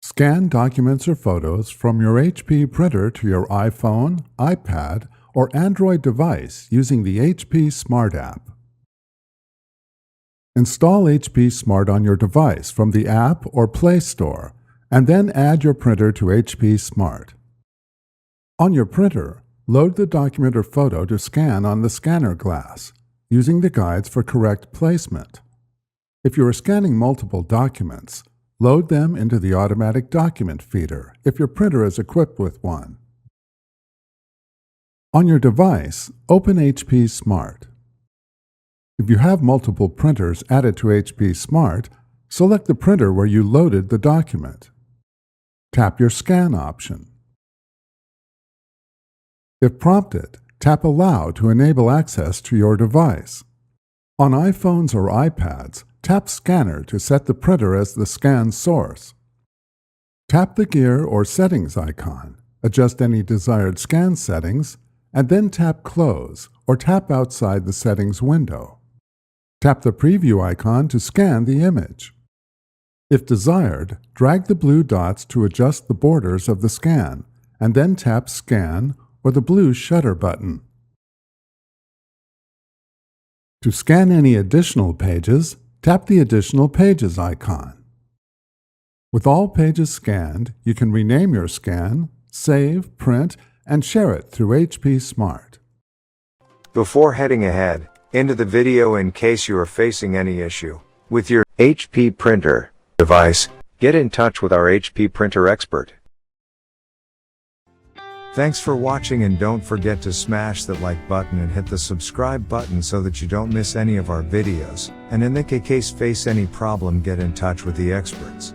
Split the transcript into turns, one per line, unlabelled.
Scan documents or photos from your HP printer to your iPhone, iPad, or Android device using the HP Smart app. Install HP Smart on your device from the App or Play Store, and then add your printer to HP Smart. On your printer, load the document or photo to scan on the scanner glass, using the guides for correct placement. If you are scanning multiple documents, load them into the automatic document feeder if your printer is equipped with one. On your device, open HP Smart. If you have multiple printers added to HP Smart, select the printer where you loaded the document. Tap your Scan option. If prompted, tap Allow to enable access to your device. On iPhones or iPads, tap Scanner to set the printer as the scan source. Tap the gear or settings icon, adjust any desired scan settings, and then tap Close or tap outside the settings window. Tap the preview icon to scan the image. If desired, drag the blue dots to adjust the borders of the scan, and then tap Scan or the blue Shutter button. To scan any additional pages, tap the Additional Pages icon. With all pages scanned, you can rename your scan, save, print, and share it through HP Smart.
Before heading ahead into the video, in case you are facing any issue with your HP printer device, get in touch with our HP printer expert. Thanks for watching, and don't forget to smash that like button and hit the subscribe button so that you don't miss any of our videos, and in the case face any problem, get in touch with the experts.